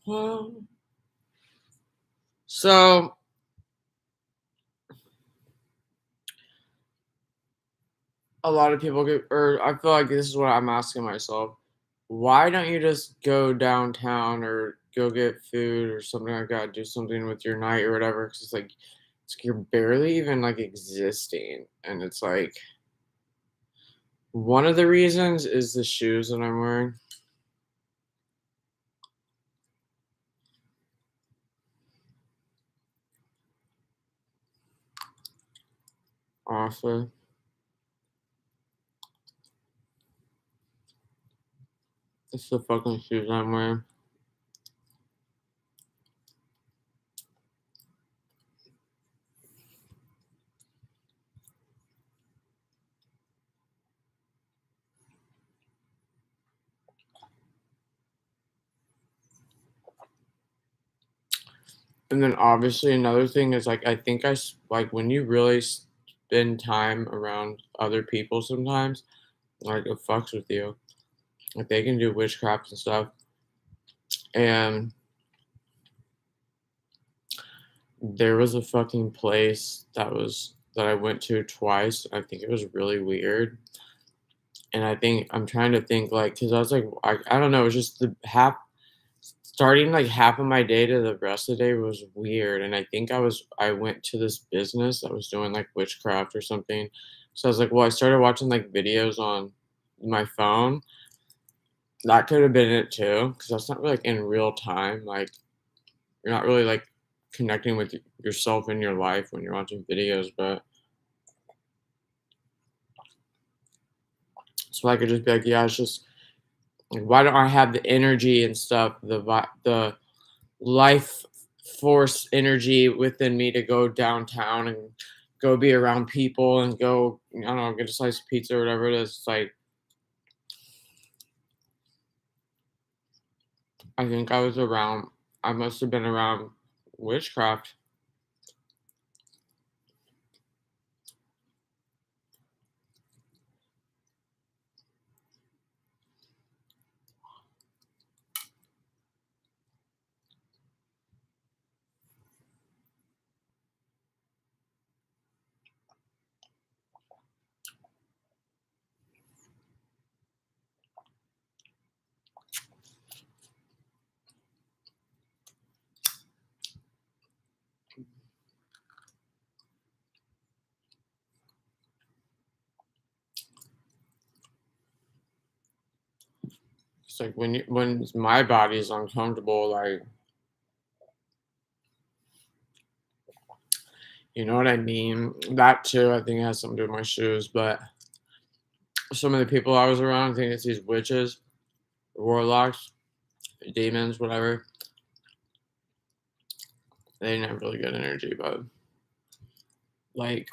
Well, so a lot of people get, or I feel like this is what I'm asking myself. Why don't you just go downtown or go get food or something like that? Do something with your night or whatever. Because you're barely even like existing. And it's like, one of the reasons is the shoes that I'm wearing. Honestly, it's the fucking shoes I'm wearing. And then obviously another thing is like I think like when you really spend time around other people sometimes, like it fucks with you. Like they can do witchcraft and stuff. And there was a fucking place that I went to twice. I think it was really weird. And I think I'm trying to think like because I was like I don't know, it was just the half starting like half of my day to the rest of the day was weird. And I think I went to this business that was doing like witchcraft or something. So I was like, well, I started watching like videos on my phone. That could have been it too, because that's not really like in real time. Like you're not really like connecting with yourself in your life when you're watching videos. But so I could just be like, yeah, it's just like, why don't I have the energy and stuff, the life force energy within me to go downtown and go be around people and go, I don't know, get a slice of pizza or whatever it is. It's like I think I must have been around witchcraft. It's like when my body is uncomfortable, like you know what I mean? That too, I think it has something to do with my shoes. But some of the people I was around, I think it's these witches, warlocks, demons, whatever. They didn't have really good energy, but like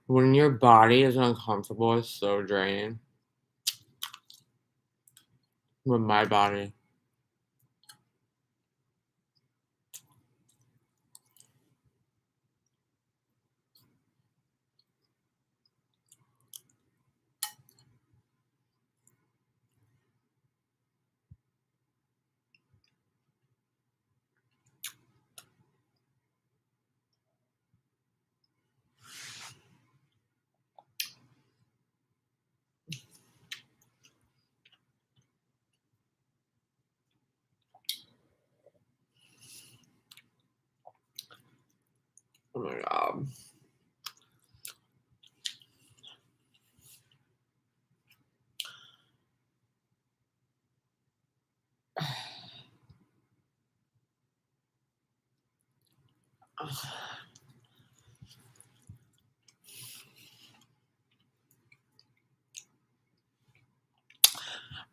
when your body is uncomfortable, it's so draining. With my body. Oh my god.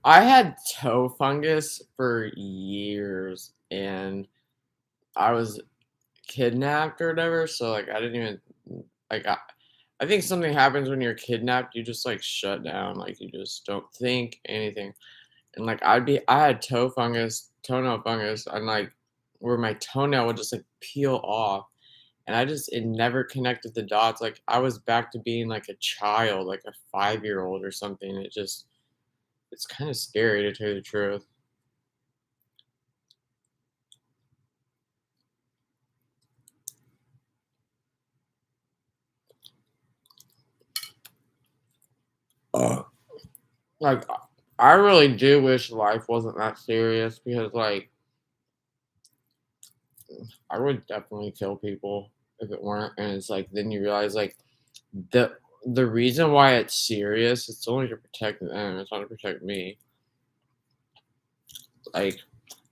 I had toe fungus for years and I was kidnapped or whatever, so like I didn't even like I think something happens when you're kidnapped, you just, like, shut down, like, you just don't think anything, and, like, I had toenail fungus, and, like, where my toenail would just, like, peel off, and it never connected the dots, like, I was back to being, like, a child, like a 5-year-old or something, it's kinda scary to tell you the truth. Uh, like, I really do wish life wasn't that serious because, like, I would definitely kill people if it weren't, and it's like, then you realize, like, the the reason why it's serious, it's only to protect them, it's not to protect me. Like,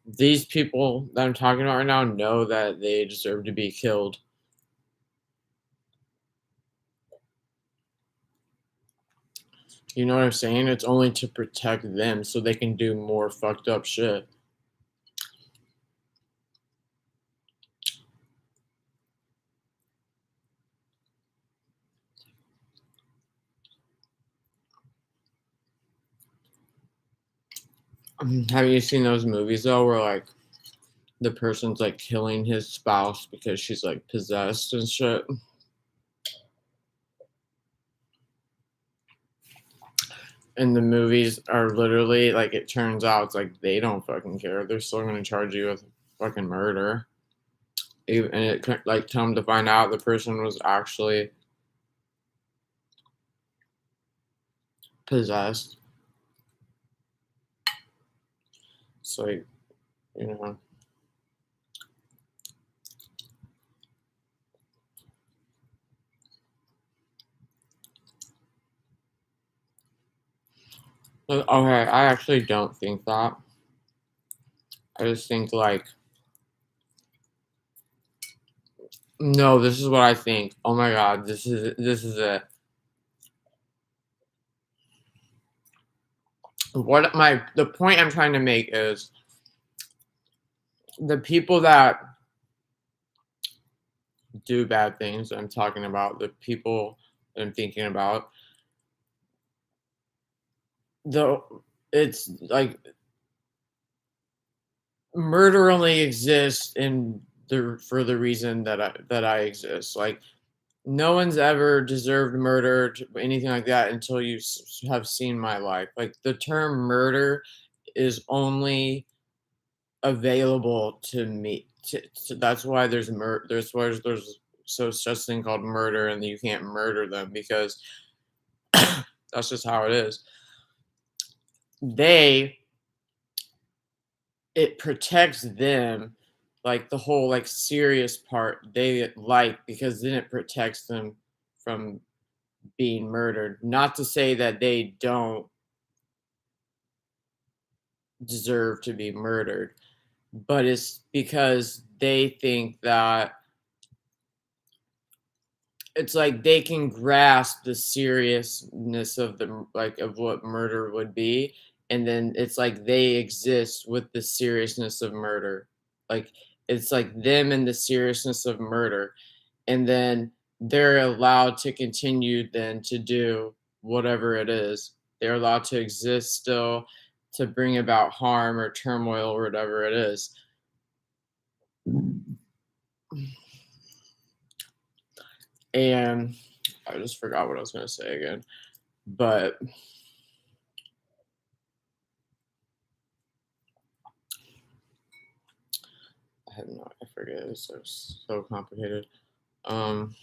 these people that I'm talking about right now know that they deserve to be killed. You know what I'm saying? It's only to protect them so they can do more fucked up shit. Have you seen those movies though where like the person's like killing his spouse because she's like possessed and shit? And the movies are literally like it turns out it's like they don't fucking care. They're still gonna charge you with fucking murder. Even, and like come to find out the person was actually possessed. So like, you know. Okay, I actually don't think that. I just think like no, this is what I think. Oh my god, this is it. The point I'm trying to make is the people that do bad things I'm talking about, the people that I'm thinking about, the it's like murder only exists in the for the reason that I exist. Like no one's ever deserved murder, anything like that, until you have seen my life. Like the term murder is only available to me. That's why there's so such thing called murder, and you can't murder them because that's just how it is. They It protects them, like the whole like serious part they like because then it protects them from being murdered. Not to say that they don't deserve to be murdered, but it's because they think that it's like they can grasp the seriousness of of what murder would be, and then it's like they exist with the seriousness of murder. Like it's like them and the seriousness of murder, and then they're allowed to continue then to do whatever it is. They're allowed to exist still to bring about harm or turmoil or whatever it is. And I just forgot what I was going to say again. But I had no, I forget. It's so complicated. Um,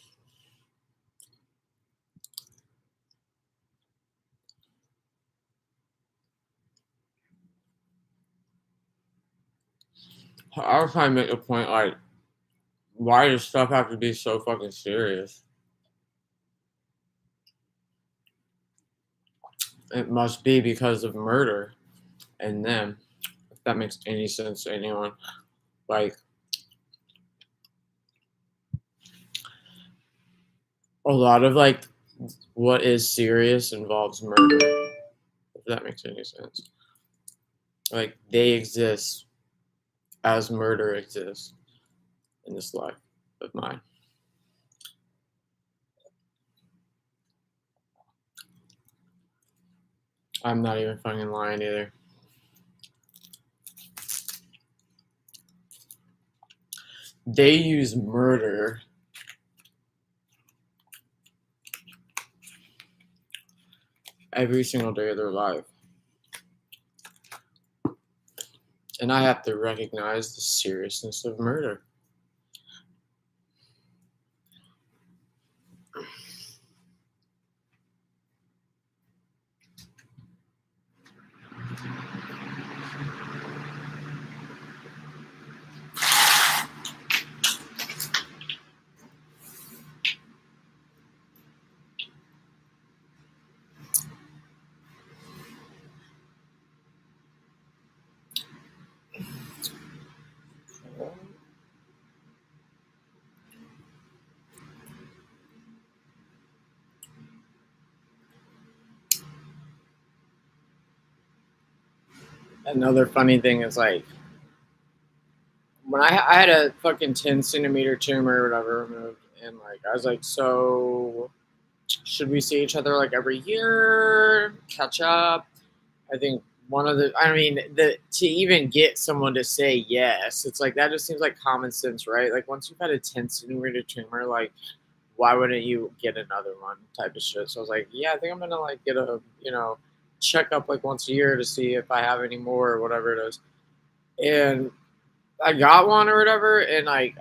I was trying to make a point like, why does stuff have to be so fucking serious? It must be because of murder and them. If that makes any sense to anyone, like a lot of like what is serious involves murder. If that makes any sense, like they exist as murder exists in this life of mine. I'm not even fucking lying either. They use murder every single day of their life. And I have to recognize the seriousness of murder. Another funny thing is like when I had a fucking 10 centimeter tumor or whatever removed, and like I was like, so should we see each other like every year, catch up? I think one of the, I mean, the to even get someone to say yes, it's like that just seems like common sense, right? Like once you've had a 10 centimeter tumor, like why wouldn't you get another one type of shit? So I was like, yeah, I think I'm gonna like get a checkup like once a year to see if I have any more or whatever it is. And I got one or whatever, and like,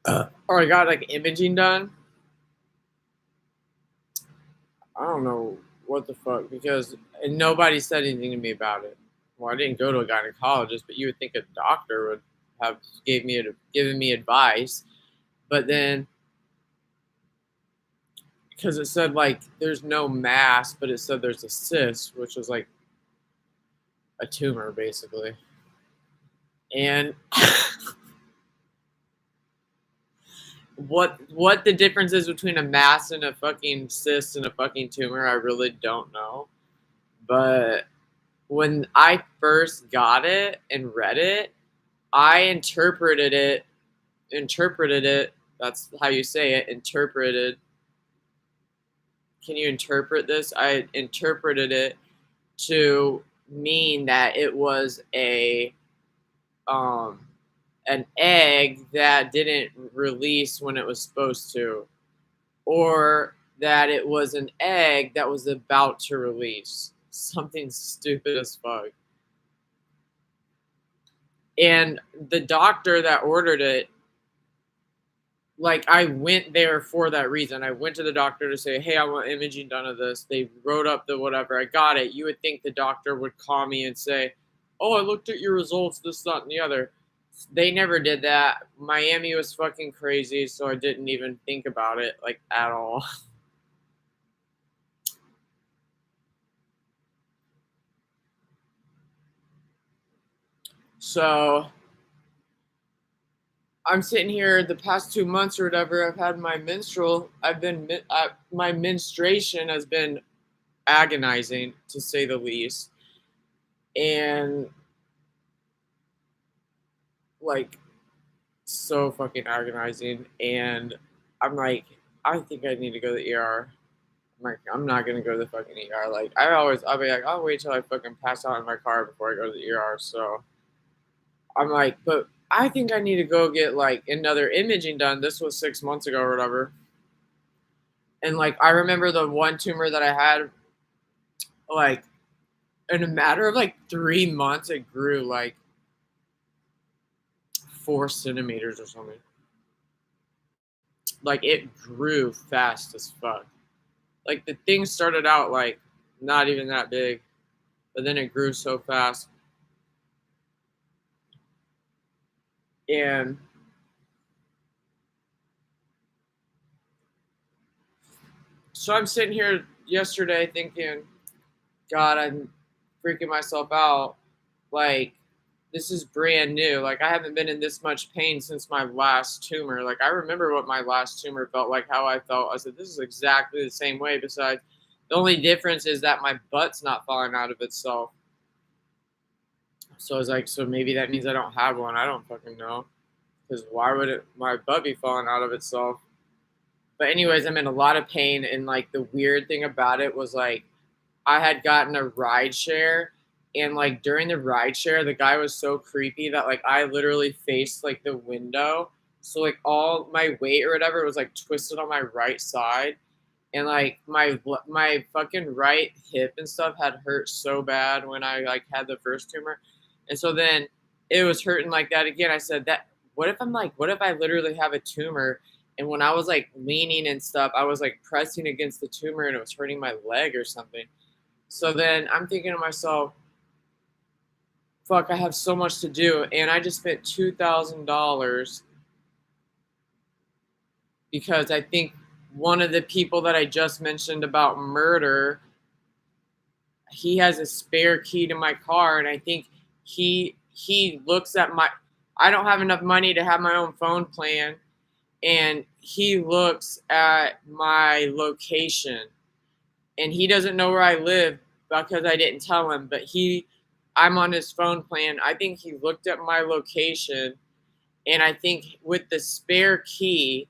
or I got like imaging done. I don't know what the fuck because and nobody said anything to me about it. Well, I didn't go to a gynecologist, but you would think a doctor would have given me advice. But then because it said like there's no mass, but it said there's a cyst, which was like a tumor basically. And what the difference is between a mass and a fucking cyst and a fucking tumor, I really don't know. But when I first got it and read it, I interpreted it, that's how you say it, interpreted. Can you interpret this? I interpreted it to mean that it was um an egg that didn't release when it was supposed to, or that it was an egg that was about to release. Something stupid as fuck. And the doctor that ordered it, like, I went there for that reason. I went to the doctor to say, hey, I want imaging done of this. They wrote up the whatever. I got it. You would think the doctor would call me and say, oh, I looked at your results, this, that, and the other. They never did that. Miami was fucking crazy, so I didn't even think about it, like, at all. So I'm sitting here the past 2 months or whatever. I've had my menstrual. My menstruation has been agonizing to say the least, and like so fucking agonizing. And I'm like, I think I need to go to the ER. I'm like, I'm not gonna go to the fucking ER. Like I'll be like, I'll wait till I fucking pass out in my car before I go to the ER. So I'm like, but I think I need to go get like another imaging done. This was 6 months ago or whatever. And like I remember the one tumor that I had, like in a matter of like 3 months, it grew like 4 centimeters or something. Like it grew fast as fuck. Like the thing started out like not even that big, but then it grew so fast. And so I'm sitting here yesterday thinking, God, I'm freaking myself out. Like, this is brand new. Like, I haven't been in this much pain since my last tumor. Like, I remember what my last tumor felt like, how I felt. I said, this is exactly the same way. Besides, the only difference is that my butt's not falling out of itself. So I was like, so maybe that means I don't have one. I don't fucking know. Because why would my butt be falling out of itself? But anyways, I'm in a lot of pain, and like the weird thing about it was like I had gotten a ride share, and, like, during the ride share, the guy was so creepy that, like, I literally faced, like, the window, so, like, all my weight or whatever was, like, twisted on my right side, and, like, my fucking right hip and stuff had hurt so bad when I, like, had the first tumor, and so then it was hurting like that again. I said, "That what if I literally have a tumor?" And when I was, like, leaning and stuff, I was, like, pressing against the tumor, and it was hurting my leg or something. So then I'm thinking to myself, fuck, I have so much to do. And I just spent $2,000 because I think one of the people that I just mentioned about murder, he has a spare key to my car. And I think he looks at my, I don't have enough money to have my own phone plan. And he looks at my location and he doesn't know where I live because I didn't tell him, but I'm on his phone plan. I think he looked at my location and I think with the spare key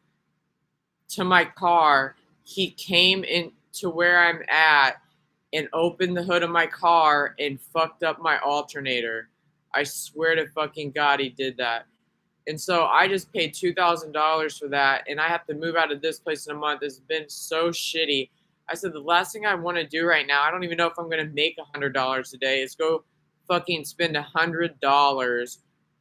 to my car, he came in to where I'm at and opened the hood of my car and fucked up my alternator. I swear to fucking God he did that. And so I just paid $2,000 for that, and I have to move out of this place in a month. It's been so shitty. I said the last thing I want to do right now, I don't even know if I'm gonna make $100 a day, is go fucking spend $100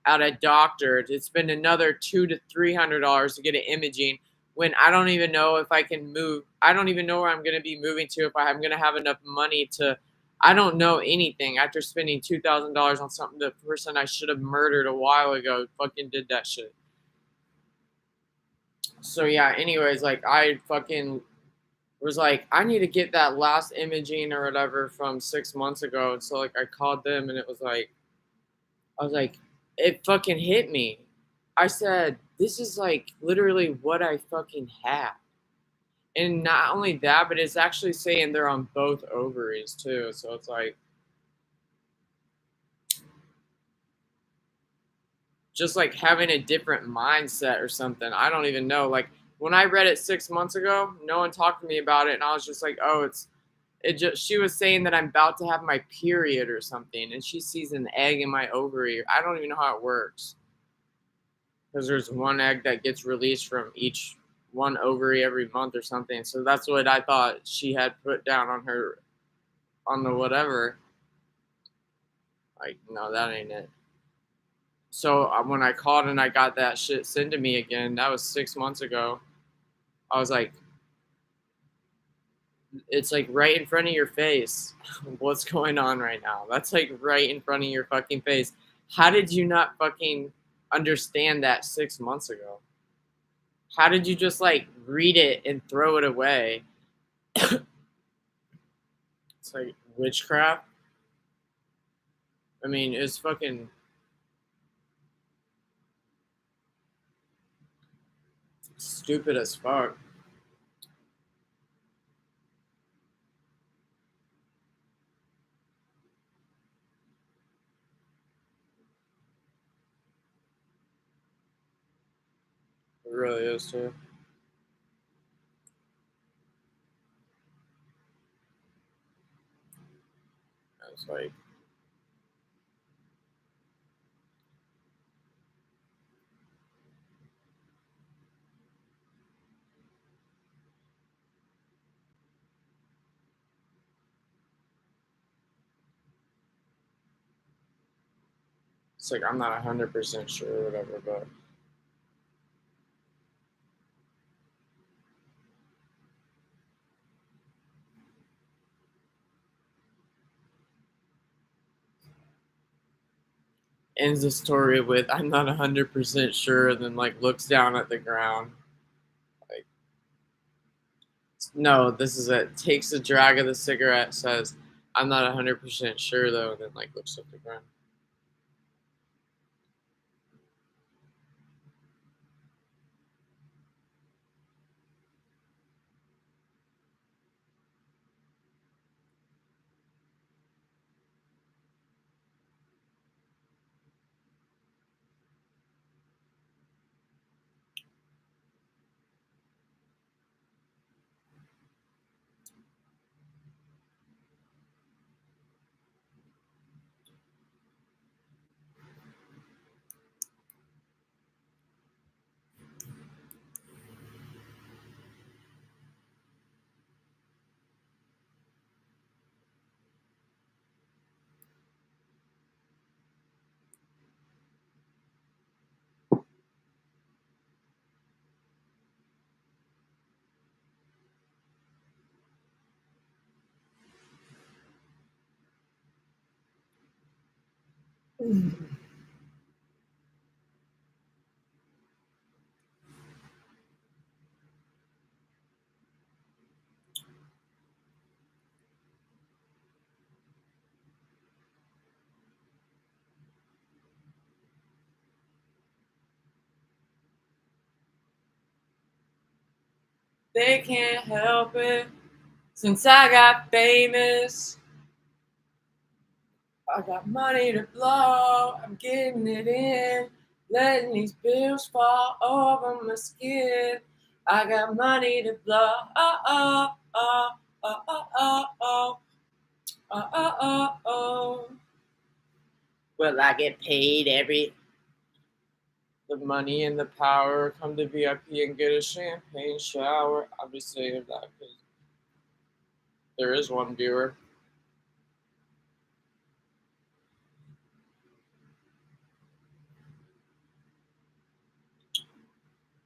at a doctor to spend another $200 to $300 to get an imaging when I don't even know if I can move. I don't even know where I'm gonna be moving to if I'm gonna have enough money to. I don't know anything after spending $2,000 on something the person I should have murdered a while ago fucking did that shit. So yeah, anyways, like I fucking was like, I need to get that last imaging or whatever from 6 months ago. And so like I called them and it was like I was like, it fucking hit me. I said, this is like literally what I fucking have. And not only that, but it's actually saying they're on both ovaries too. So it's like just like having a different mindset or something. I don't even know. Like when I read it 6 months ago, no one talked to me about it, and I was just like, oh, it just. She was saying that I'm about to have my period or something, and she sees an egg in my ovary. I don't even know how it works because there's one egg that gets released from each one ovary every month or something. So that's what I thought she had put down on her on the whatever. Like no, that ain't it. So when I called and I got that shit sent to me again, that was 6 months ago. I was like, it's like right in front of your face. What's going on right now? That's like right in front of your fucking face. How did you not fucking understand that 6 months ago? How did you just like read it and throw it away? It's like witchcraft. I mean, it's fucking stupid as fuck. It really is too. It's like I'm not 100% sure or whatever, but ends the story with I'm not 100% sure, and then like looks down at the ground. Like, no, this is it. Takes a drag of the cigarette, says, I'm not 100% sure though, and then like looks at the ground. They can't help it since I got famous. I got money to blow, I'm getting it in, letting these bills fall over my skin. I got money to blow, oh, oh, oh, oh, oh, oh, oh, oh, oh, oh, oh. Will I get paid every the money and the power? Come to VIP and get a champagne shower. I'm just saying that because there is one viewer.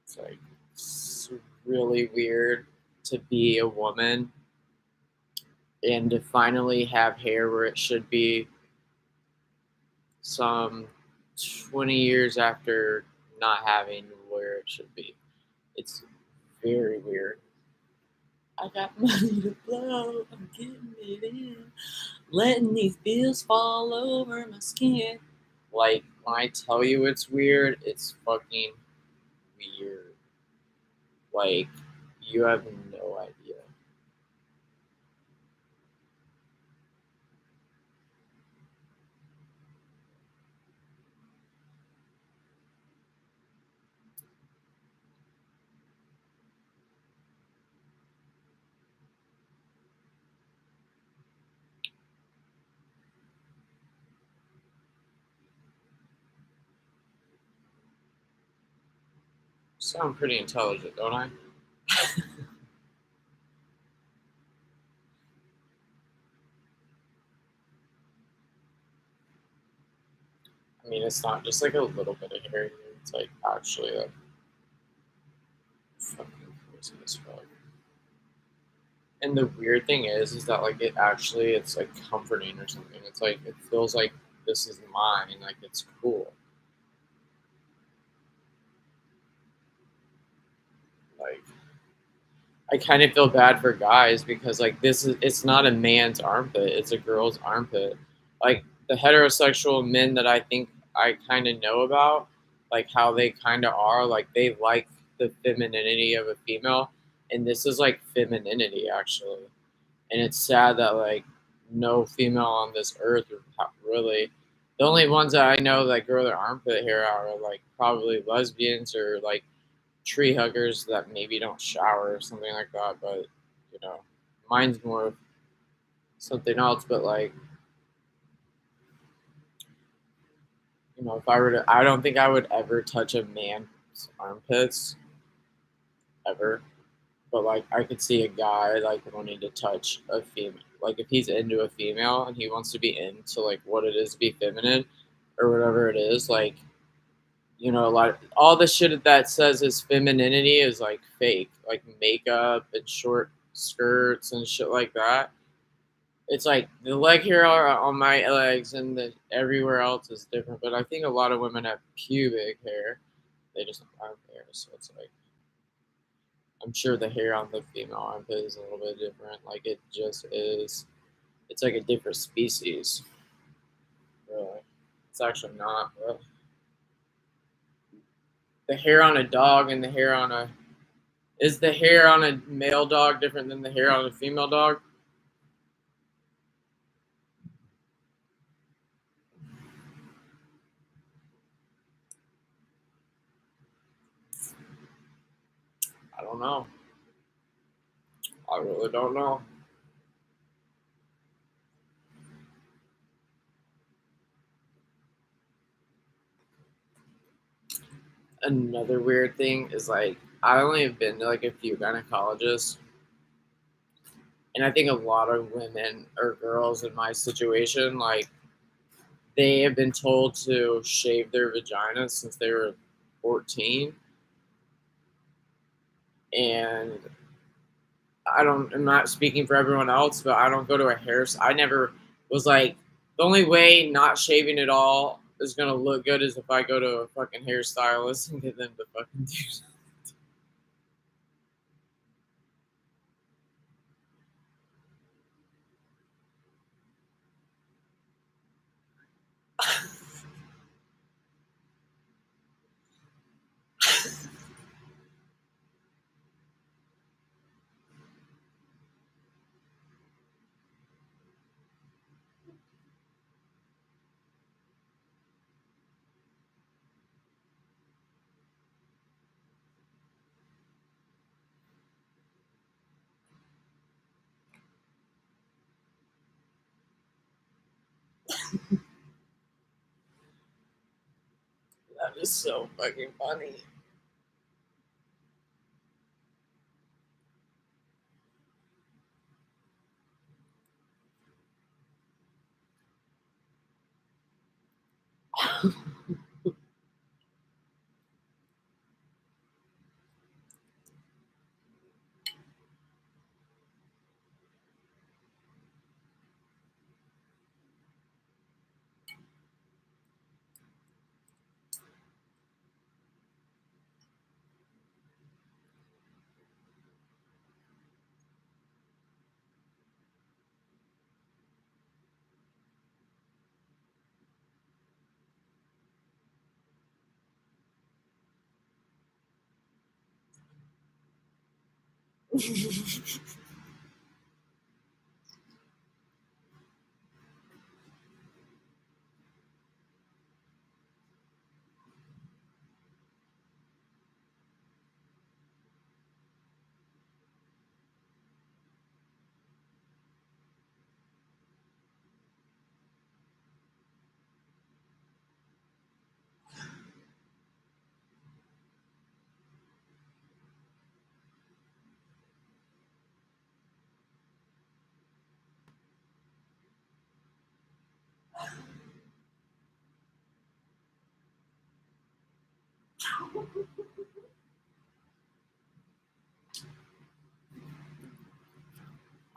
It's like it's really weird to be a woman and to finally have hair where it should be some 20 years after not having where it should be. It's very weird. I got money to blow, I'm getting it in, letting these bills fall over my skin. Like, when I tell you it's weird, it's fucking weird. Like, you have no idea. Sound pretty intelligent, don't I? I mean, it's not just like a little bit of hair here. It's like actually like fucking crazy as fuck. And the weird thing is that like it actually it's like comforting or something. It's like it feels like this is mine. Like it's cool. Like I kind of feel bad for guys because like this is it's not a man's armpit. It's a girl's armpit. Like the heterosexual men that I think I kind of know about, like how they kind of are. Like they like the femininity of a female, and this is like femininity actually. And it's sad that like no female on this earth really. The only ones that I know that grow their armpit hair out are like probably lesbians or like tree huggers that maybe don't shower or something like that. But you know, mine's more of something else. But like you know, if I were to, I don't think I would ever touch a man's armpits ever. But like I could see a guy like wanting to touch a female. Like if he's into a female and he wants to be into like what it is to be feminine or whatever it is, like you know, a lot of, all the shit that says is femininity is like fake, like makeup and short skirts and shit like that. It's like the leg hair on my legs and the everywhere else is different. But I think a lot of women have pubic hair. They just don't have hair, so it's like I'm sure the hair on the female armpit is a little bit different. Like it just is. It's like a different species. Really, it's actually not. But the hair on a dog and the hair on a is the hair on a male dog different than the hair on a female dog? I don't know. I really don't know. Another weird thing is like I only have been to like a few gynecologists, and I think a lot of women or girls in my situation like they have been told to shave their vaginas since they were 14, and I'm not speaking for everyone else, but I don't go to a hair. I never was like the only way not shaving at all is gonna look good is if I go to a fucking hairstylist and get them to fucking do that is so fucking funny.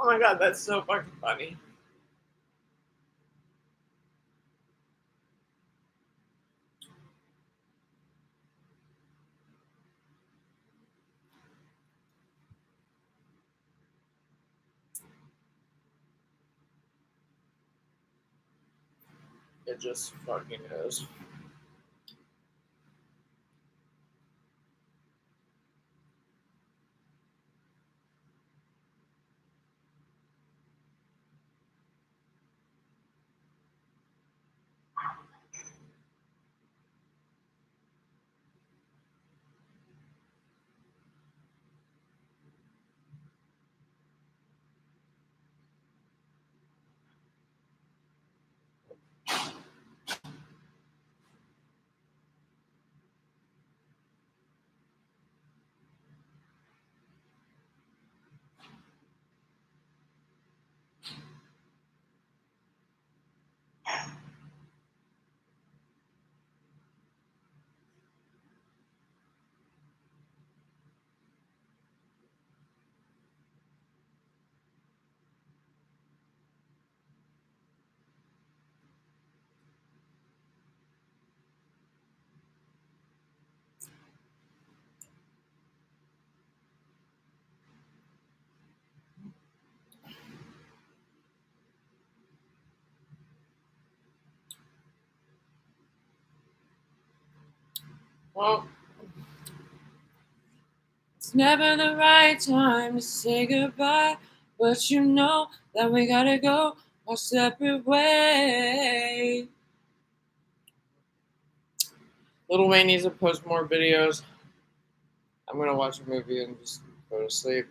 Oh my god, that's so fucking funny. It just fucking is. Well, it's never the right time to say goodbye, but you know that we gotta go our separate ways. Lil Wayne needs to post more videos. I'm gonna watch a movie and just go to sleep.